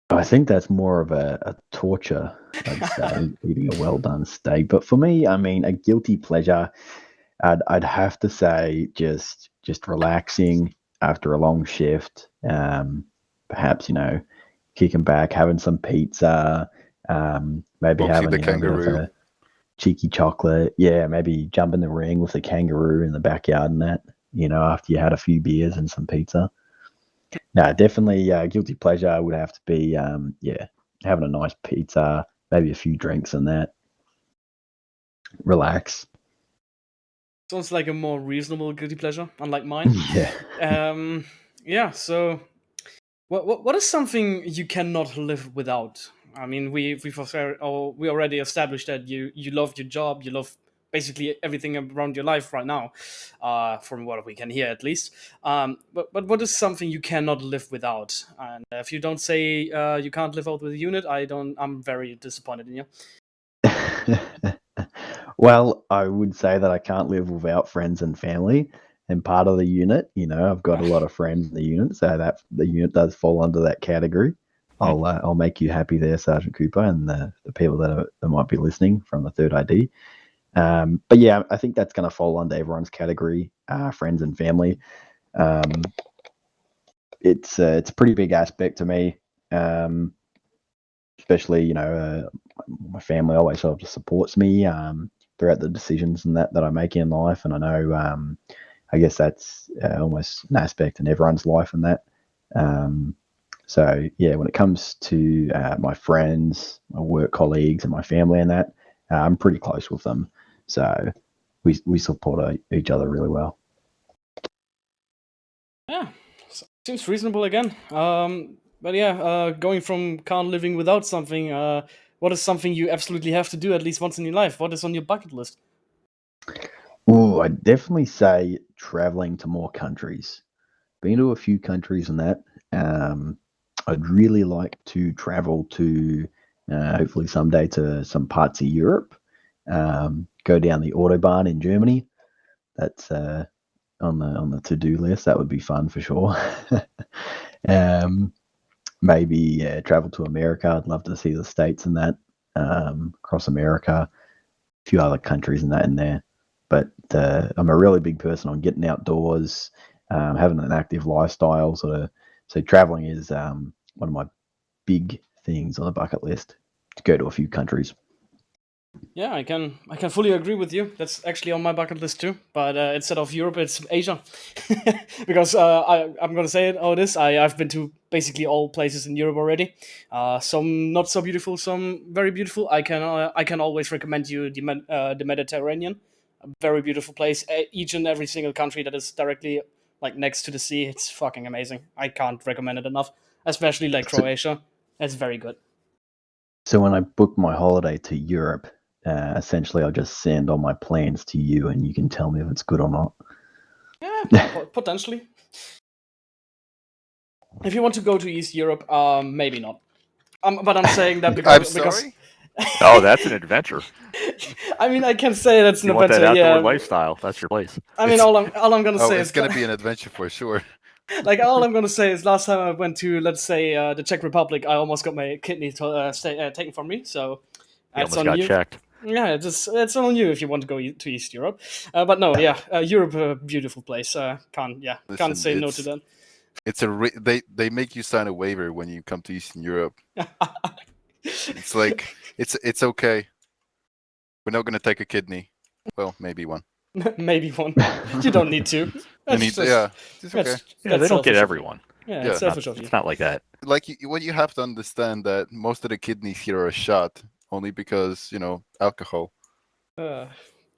I think that's more of a torture, I'd say, eating a well done steak. But for me, I mean, a guilty pleasure, I'd have to say just relaxing after a long shift. Perhaps kicking back, having some pizza, maybe Boxing having the a bit of kangaroo. a cheeky chocolate. Yeah, maybe jump in the ring with the kangaroo in the backyard and that. After you had a few beers and some pizza. No, definitely guilty pleasure would have to be having a nice pizza, maybe a few drinks and that. Relax. Sounds like a more reasonable guilty pleasure, unlike mine. Yeah. Yeah. So, what is something you cannot live without? I mean, we already established that you love your job, you love basically everything around your life right now, from what we can hear at least. But what is something you cannot live without? And if you don't say you can't live out with a unit, I'm very disappointed in you. Well, I would say that I can't live without friends and family. And part of the unit, I've got a lot of friends in the unit, so that the unit does fall under that category. I'll make you happy there, Sergeant Cooper, and the people that might be listening from the third ID. But yeah, I think that's going to fall under everyone's category, friends and family. It's a pretty big aspect to me, especially my family always sort of just supports me throughout the decisions and that I make in life, and I know I guess that's almost an aspect in everyone's life and that. So yeah, when it comes to my friends, my work colleagues, and my family and that, I'm pretty close with them. So we support each other really well. Yeah, seems reasonable again. But yeah, going from can't living without something, what is something you absolutely have to do at least once in your life? What is on your bucket list? Oh, I'd definitely say traveling to more countries. Been to a few countries and that. I'd really like to travel to, hopefully someday, to some parts of Europe. Go down the Autobahn in Germany. That's on the to-do list. That would be fun for sure. Maybe travel to America. I'd love to see the States and that. Across America, a few other countries and that in there. But I'm a really big person on getting outdoors, having an active lifestyle. So traveling is one of my big things on the bucket list, to go to a few countries. Yeah, I can fully agree with you. That's actually on my bucket list too. But instead of Europe, it's Asia, because I'm gonna say it. Oh, this I've been to basically all places in Europe already. Some not so beautiful, some very beautiful. I can always recommend you the Mediterranean, a very beautiful place. Each and every single country that is directly like next to the sea, it's fucking amazing. I can't recommend it enough. Especially like So, Croatia, it's very good. so when I book my holiday to Europe, essentially I'll just send all my plans to you, and you can tell me if it's good or not. Yeah, potentially. If you want to go to East Europe, maybe not. But I'm saying that I'm because sorry. Oh, that's an adventure. I mean I can say that's an You want that adventure. outdoor Yeah, lifestyle? That's your place. I mean all I'm gonna Oh, say it's is gonna be an adventure for sure. like all I'm gonna say is last time I went to, let's say, the Czech Republic, I almost got my kidney taken from me. So You that's almost on got you. checked. Yeah, it's on you if you want to go to East Europe. But no, yeah, Europe, a beautiful place. Can't Listen, say no to that. it's they make you sign a waiver when you come to Eastern Europe. It's like it's okay. We're not gonna take a kidney. Well, maybe one. Maybe one. You don't need to. You need yeah. It's okay. Yeah, they don't get selfish of you. everyone. Yeah, Yeah. it's selfish of you. It's not like that. Like what you have to understand that most of the kidneys here are shot only because alcohol. Oh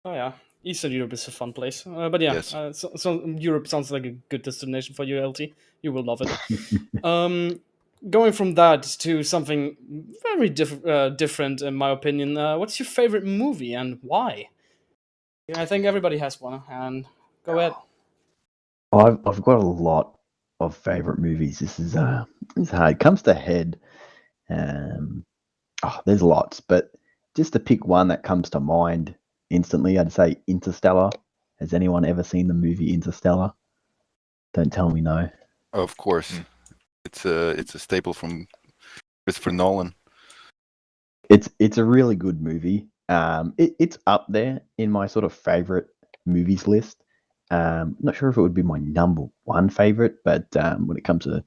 yeah, Eastern Europe is a fun place. But yeah, Yes. so Europe sounds like a good destination for you, LT. You will love it. Going from that to something very different, in my opinion. What's your favorite movie and why? Yeah, I think everybody has one. And go ahead. I've got a lot of favorite movies. This is it's hard. It comes to head. Um, there's lots, but just to pick one that comes to mind instantly, I'd say Interstellar. Has anyone ever seen the movie Interstellar? Don't tell me no. Of course. It's a staple from Christopher Nolan. It's a really good movie. It's up there in my sort of favorite movies list. Not sure if it would be my number one favorite, but when it comes to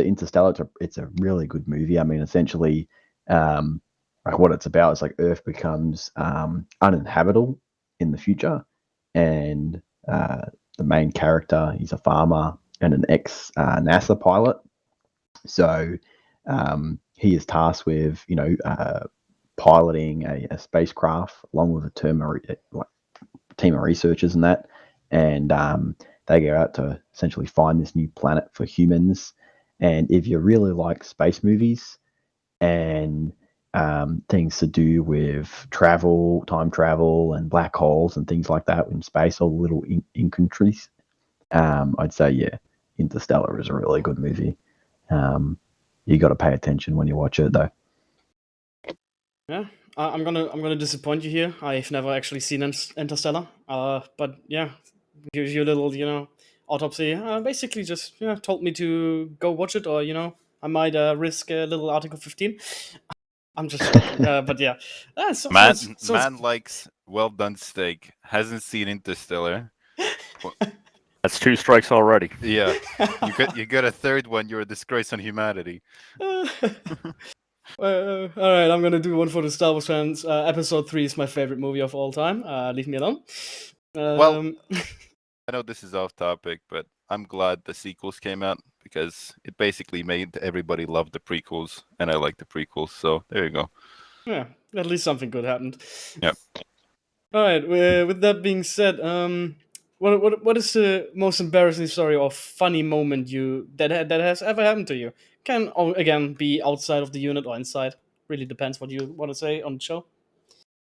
Interstellar, it's a really good movie. I mean, essentially, like what it's about is like Earth becomes uninhabitable in the future, and the main character, he's a farmer and an ex NASA pilot. So he is tasked with piloting a spacecraft along with a team of researchers and that, and they go out to essentially find this new planet for humans. And if you really like space movies and things to do with travel, time travel, and black holes and things like that in space, all the little infantries. I'd say, yeah, Interstellar is a really good movie. You got to pay attention when you watch it, though. Yeah, I'm gonna disappoint you here. I've never actually seen Interstellar. But yeah, your little autopsy basically just told me to go watch it, or I might risk a little Article 15. I'm just joking. But yeah, Man likes well done steak. Hasn't seen Interstellar. That's 2 strikes already. Yeah, you got a third one. You're a disgrace on humanity. All right, I'm gonna do one for the Star Wars fans. Episode 3 is my favorite movie of all time. Leave me alone. Well, I know this is off topic, but I'm glad the sequels came out because it basically made everybody love the prequels, and I like the prequels. So there you go. Yeah, at least something good happened. Yep. All right. With that being said, what is the most embarrassing story or funny moment that has ever happened to you? Can again be outside of the unit or inside. Really depends what you want to say on the show.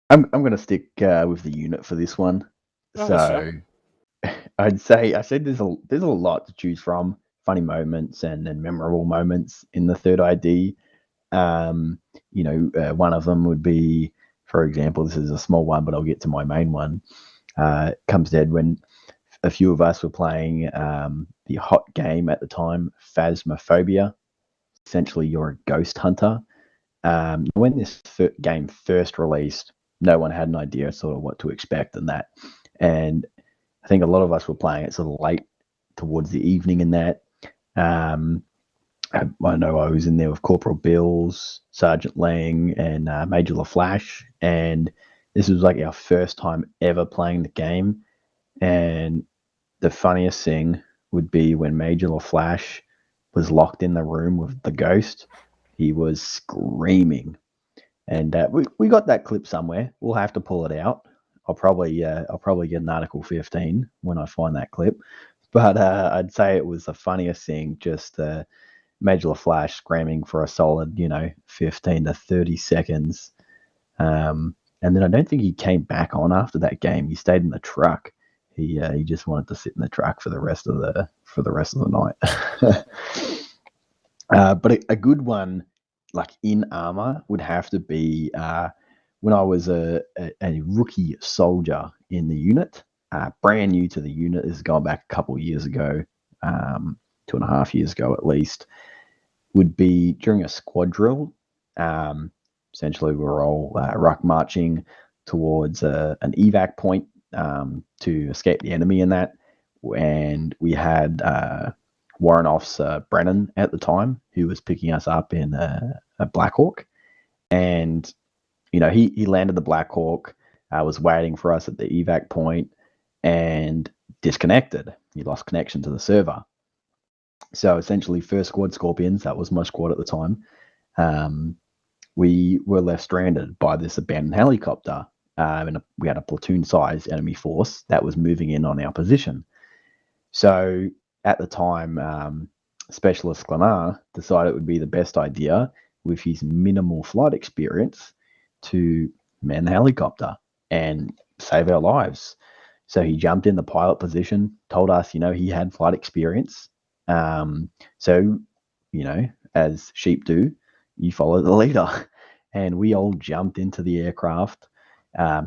I'm going to stick with the unit for this one. Oh, that's fair. So I said there's a lot to choose from, funny moments and memorable moments in the third ID. One of them would be, for example, this is a small one, but I'll get to my main one. Comes dead when a few of us were playing the hot game at the time, Phasmophobia. Essentially, you're a ghost hunter. When this game first released, no one had an idea sort of what to expect and that. And I think a lot of us were playing it sort of late towards the evening in that. I know I was in there with Corporal Bills, Sergeant Lang, and Major LaFlash, and this was like our first time ever playing the game. And the funniest thing would be when Major LaFlash was locked in the room with the ghost. He was screaming, and we got that clip somewhere. We'll have to pull it out. I'll probably get an Article 15 when I find that clip. But I'd say it was the funniest thing. Just Major LaFlash screaming for a solid 15 to 30 seconds, and then I don't think he came back on after that game. He stayed in the truck. He just wanted to sit in the truck for the rest of the night. But a good one, like in armor, would have to be when I was a rookie soldier in the unit, brand new to the unit. This is going back a couple of years ago, 2.5 years ago at least. Would be during a squad drill. Essentially, we were all ruck marching towards an evac point to escape the enemy in that. And we had Warrant Officer Brennan at the time, who was picking us up in a Black Hawk. And, he landed the Black Hawk, was waiting for us at the evac point and disconnected. He lost connection to the server. So essentially, first squad Scorpions, that was my squad at the time, we were left stranded by this abandoned helicopter. And we had a platoon-sized enemy force that was moving in on our position. So at the time, Specialist Glanar decided it would be the best idea, with his minimal flight experience, to man the helicopter and save our lives. So he jumped in the pilot position, told us, he had flight experience. So, as sheep do, you follow the leader. And we all jumped into the aircraft.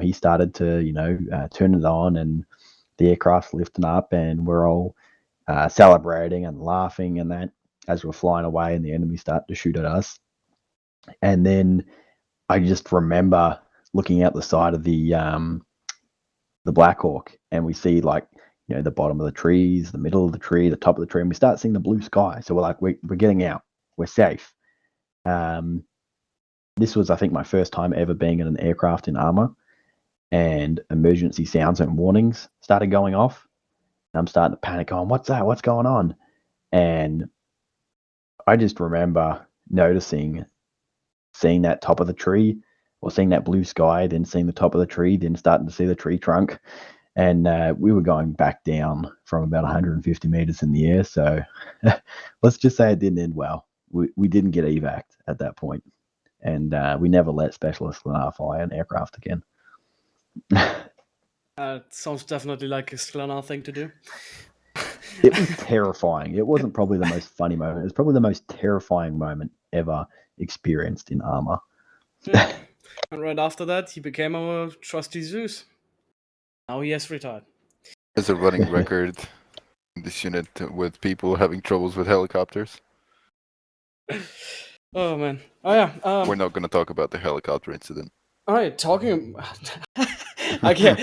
He started to, turn it on, and the aircraft's lifting up, and we're all celebrating and laughing and that as we're flying away, and the enemy start to shoot at us. And then I just remember looking out the side of the Black Hawk, and we see the bottom of the trees, the middle of the tree, the top of the tree, and we start seeing the blue sky. So we're like, we're getting out, we're safe. This was, I think, my first time ever being in an aircraft in armor, and emergency sounds and warnings started going off. I'm starting to panic on, what's that? What's going on? And I just remember seeing that top of the tree, or seeing that blue sky, then seeing the top of the tree, then starting to see the tree trunk. And we were going back down from about 150 meters in the air. So let's just say it didn't end well. We didn't get evac'd at that point. and we never let Specialist fly an aircraft again. It sounds definitely like a Sklenar thing to do. It was terrifying. It wasn't probably the most funny moment. It was probably the most terrifying moment ever experienced in Arma. Yeah. And right after that, he became our trusty Zeus. Now he has retired. There's a running record in this unit with people having troubles with helicopters. Oh man. Oh yeah. We're not going to talk about the helicopter incident. All right, talking. Okay,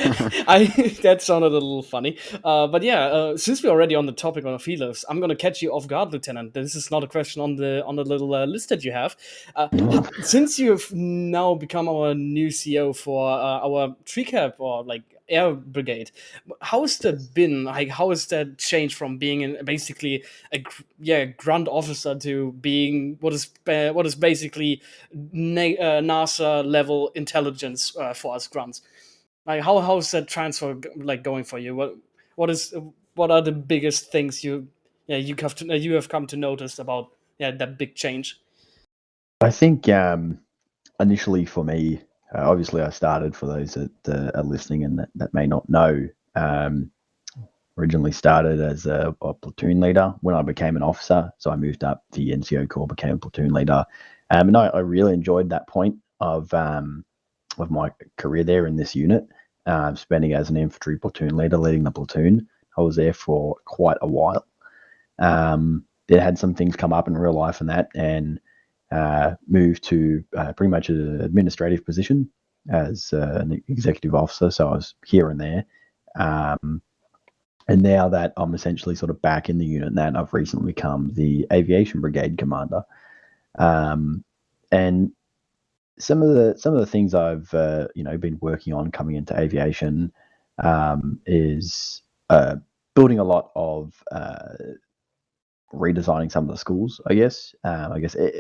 that sounded a little funny, but yeah. Since we're already on the topic of healers, I'm gonna catch you off guard, Lieutenant. This is not a question on the little list that you have. Since you've now become our new CO for our tree cap or like air brigade, how has that been? Like, how has that changed from being basically a grunt officer to being what is basically NASA level intelligence for us grunts? Like, how's that transfer like going for you? What are the biggest things you have come to notice about that big change? I think initially for me, obviously I started, for those that are listening and that may not know, originally started as a platoon leader when I became an officer. So I moved up the NCO Corps, became a platoon leader. And I really enjoyed that point of my career there in this unit, spending as an infantry platoon leader, leading the platoon. I was there for quite a while. There had some things come up in real life and that, and moved to pretty much an administrative position as an executive officer. So I was here and there. And now that I'm essentially sort of back in the unit, and that I've recently become the aviation brigade commander. And some of the things I've been working on coming into aviation is building a lot of redesigning some of the schools. I guess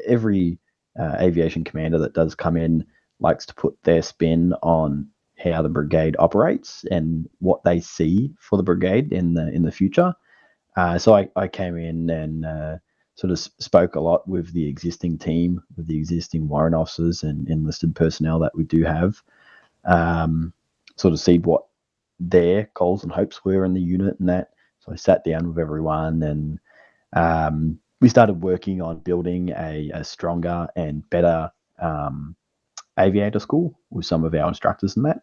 every aviation commander that does come in likes to put their spin on how the brigade operates and what they see for the brigade in the future. So I came in and sort of spoke a lot with the existing team, with the existing warrant officers and enlisted personnel that we do have, sort of see what their goals and hopes were in the unit and that. So I sat down with everyone and we started working on building a stronger and better aviator school with some of our instructors and that.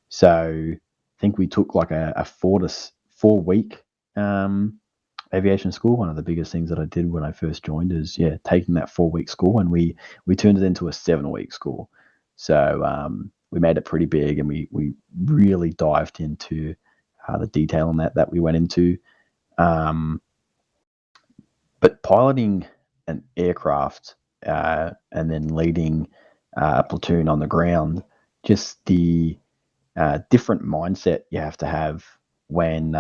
So I think we took like a 4 week aviation school. One of the biggest things that I did when I first joined is taking that 4 week school, and we turned it into a 7 week school. So we made it pretty big, and we really dived into the detail on that we went into. But piloting an aircraft and then leading a platoon on the ground, just the different mindset you have to have when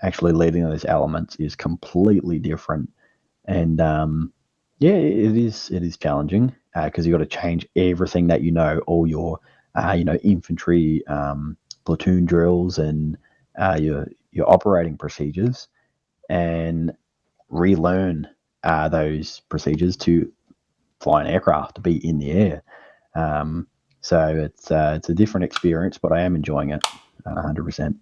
actually leading those elements is completely different. And it is challenging because you've got to change everything that all your infantry platoon drills and your operating procedures, and relearn those procedures to fly an aircraft, to be in the air. So it's a different experience, but I am enjoying it 100%.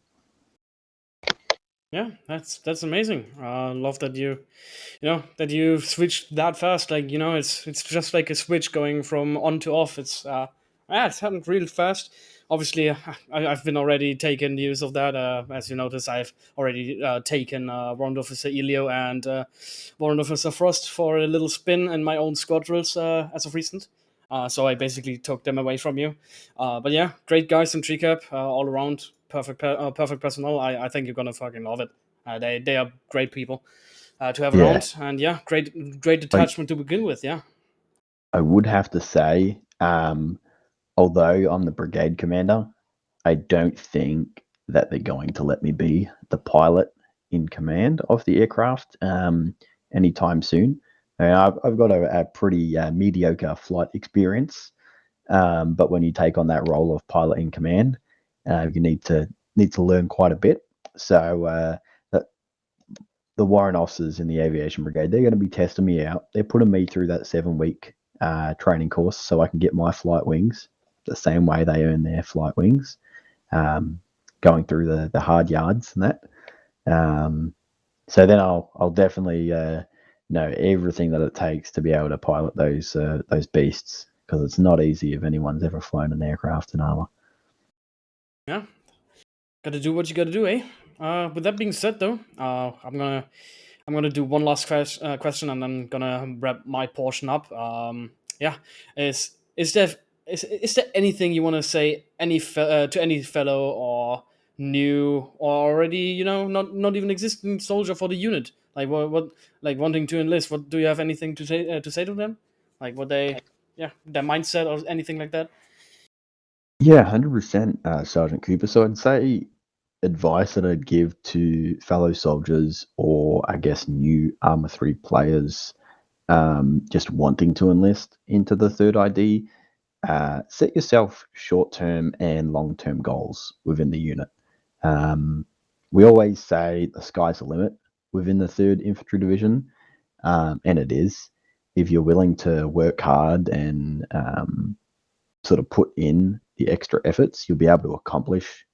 Yeah, that's amazing. Love that you switched that fast. Like, it's just like a switch going from on to off. It's happened real fast. Obviously, I've been already taking use of that. As you notice, I've already taken Warrant Officer Elio and Warrant Officer Frost for a little spin in my own squad drills as of recent. So I basically took them away from you. But yeah, great guys in Treecap all around. Perfect personnel. I think you're gonna fucking love it. They are great people to have around, and great detachment to begin with. Yeah, I would have to say, although I'm the brigade commander, I don't think that they're going to let me be the pilot in command of the aircraft anytime soon. I've got a pretty mediocre flight experience, but when you take on that role of pilot in command, you need to learn quite a bit. So the warrant officers in the aviation brigade, they're going to be testing me out. They're putting me through that 7 week training course so I can get my flight wings the same way they earn their flight wings, going through the hard yards and that. So then I'll definitely know everything that it takes to be able to pilot those beasts, because it's not easy if anyone's ever flown an aircraft in armor. Yeah, gotta do what you gotta do, eh? With that being said, though, I'm gonna do one last question, and then gonna wrap my portion up. Yeah, is there is there anything you want to say to any fellow or new or already not even existing soldier for the unit? Like what like wanting to enlist? What do you have anything to say to them? Like what they their mindset or anything like that? Yeah, 100%, Sergeant Cooper. So I'd say advice that I'd give to fellow soldiers, or I guess new Arma 3 players, just wanting to enlist into the third ID, set yourself short-term and long-term goals within the unit. We always say the sky's the limit within the 3rd Infantry Division, and it is. If you're willing to work hard and sort of put in the extra efforts, you'll be able to accomplish,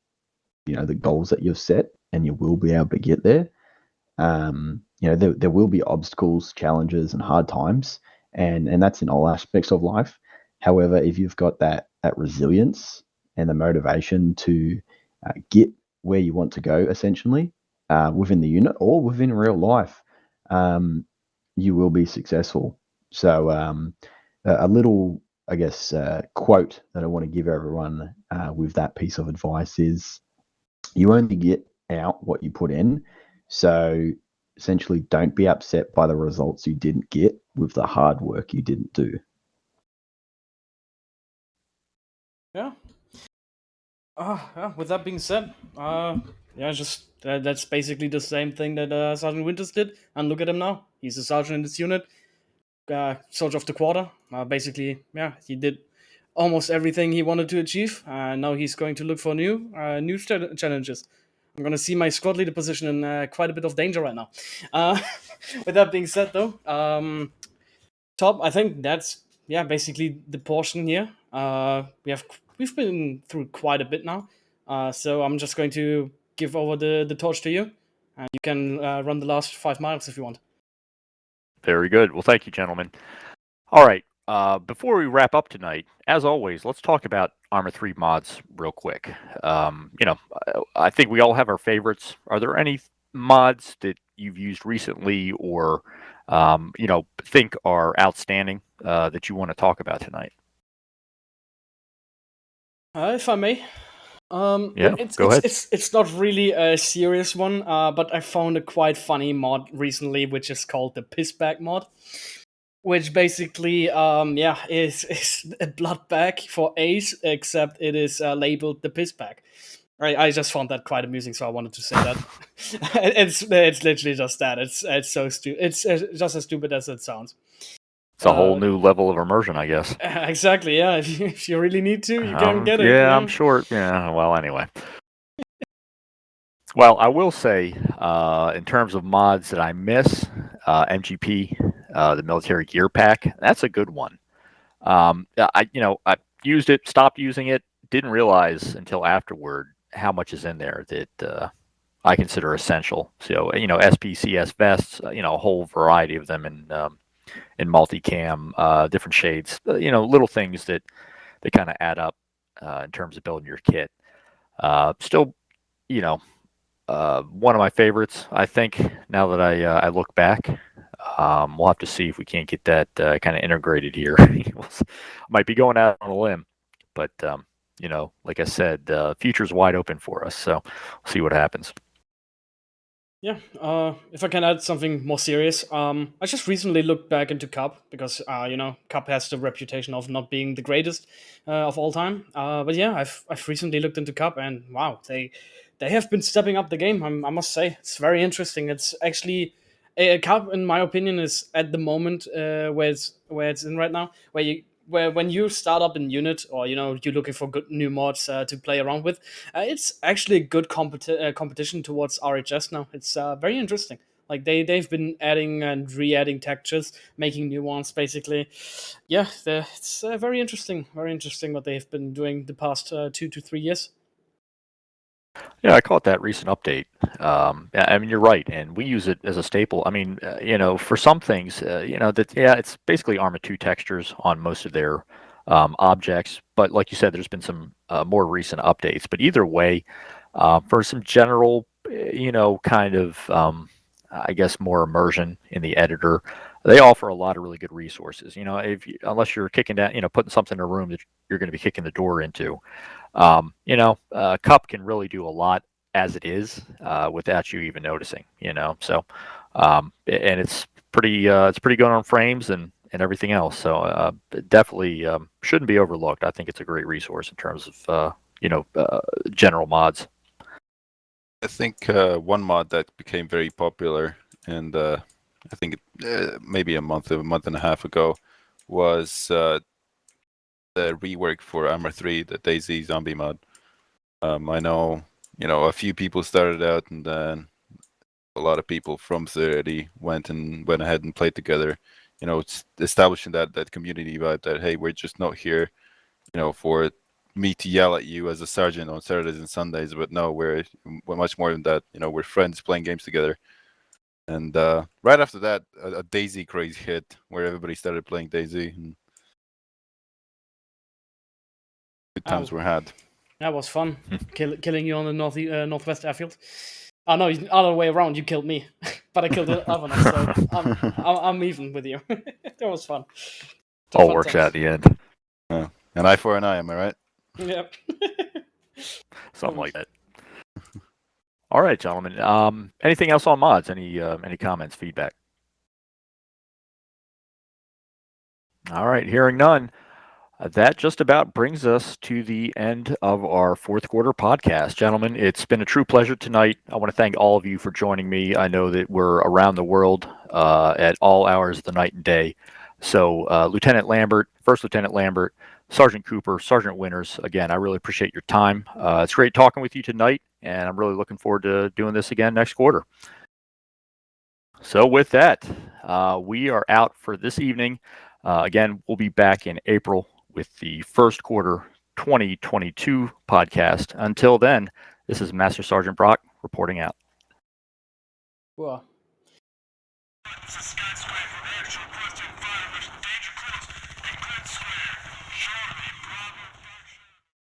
the goals that you've set, and you will be able to get there. There will be obstacles, challenges, and hard times, and that's in all aspects of life. However, if you've got that resilience and the motivation to get where you want to go, essentially, within the unit or within real life, you will be successful. So, a little, I guess, quote that I want to give everyone with that piece of advice is, you only get out what you put in. So essentially, don't be upset by the results you didn't get with the hard work you didn't do. Yeah. Yeah. With that being said, just that's basically the same thing that Sergeant Winters did. And look at him now; he's a sergeant in this unit, soldier of the quarter. Basically, yeah, he did almost everything he wanted to achieve. Now he's going to look for new challenges. I'm gonna see my squad leader position in quite a bit of danger right now. With that being said, though, top. I think that's basically the portion here. We've been through quite a bit now, so I'm just going to give over the torch to you, and you can run the last 5 miles if you want. Very good. Well, thank you, gentlemen. All right. Before we wrap up tonight, as always, let's talk about Arma 3 mods real quick. I think we all have our favorites. Are there any mods that you've used recently or, think are outstanding that you want to talk about tonight? If I may. Yeah, go ahead. It's not really a serious one, but I found a quite funny mod recently, which is called the Pissbag mod, which basically is a blood bag for Ace, except it is labeled the Pissbag. I just found that quite amusing, so I wanted to say that. it's literally just that. It's so stupid. It's just as stupid as it sounds. It's a whole new level of immersion, I guess. Exactly, yeah. If you really need to, you can get it. Yeah, I'm sure. Yeah, well, anyway. Well, I will say, in terms of mods that I miss, MGP, the military gear pack, that's a good one. I used it, stopped using it, didn't realize until afterward how much is in there that I consider essential. So, SPCS vests, a whole variety of them in multicam, different shades, little things that kind of add up in terms of building your kit. Still, one of my favorites, I think, now that I look back. We'll have to see if we can't get that kind of integrated here. Might be going out on a limb, but like I said, the future's wide open for us. So we'll see what happens. Yeah, if I can add something more serious, I just recently looked back into Cup because Cup has the reputation of not being the greatest of all time. But yeah, I've recently looked into Cup, and wow, they have been stepping up the game. I must say, it's very interesting. It's actually Cup, in my opinion, is at the moment where it's in right now, where when you start up in unit, or you're looking for good new mods to play around with, it's actually a good competition towards RHS now. It's very interesting. Like they've been adding and re-adding textures, making new ones basically. Yeah, it's very interesting what they've been doing the past 2 to 3 years. Yeah, I caught that recent update. I mean, you're right, and we use it as a staple. I mean, for some things, it's basically Arma 2 textures on most of their objects. But like you said, there's been some more recent updates. But either way, for some general, kind of, I guess, more immersion in the editor, they offer a lot of really good resources. Unless you're kicking down, putting something in a room that you're going to be kicking the door into. Cup can really do a lot as it is without you even noticing. So and it's pretty good on frames and everything else. So it definitely shouldn't be overlooked. I think it's a great resource in terms of general mods. I think one mod that became very popular, and I think maybe a month and a half ago, was the rework for Arma 3, the DayZ zombie mod. I know, a few people started out, and then a lot of people from 30 went ahead and played together. It's establishing that community vibe that, hey, we're just not here, for me to yell at you as a sergeant on Saturdays and Sundays, but no, we're much more than that. We're friends playing games together. And right after that, a DayZ craze hit where everybody started playing DayZ, and good times were had. That was fun, killing you on the northwest airfield. Oh no, other way around. You killed me, but I killed the other one, so I'm even with you. That was fun. All works out in the end. An eye for an eye, am I right? Yep. Something like that. All right, gentlemen. Anything else on mods? Any comments, feedback? All right, hearing none. That just about brings us to the end of our fourth quarter podcast. Gentlemen, it's been a true pleasure tonight. I want to thank all of you for joining me. I know that we're around the world at all hours of the night and day. So First Lieutenant Lambert, Sergeant Cooper, Sergeant Winters, again, I really appreciate your time. It's great talking with you tonight, and I'm really looking forward to doing this again next quarter. So with that, we are out for this evening. Again, we'll be back in April with the first quarter 2022 podcast. Until then, this is Master Sergeant Brock reporting out. Well.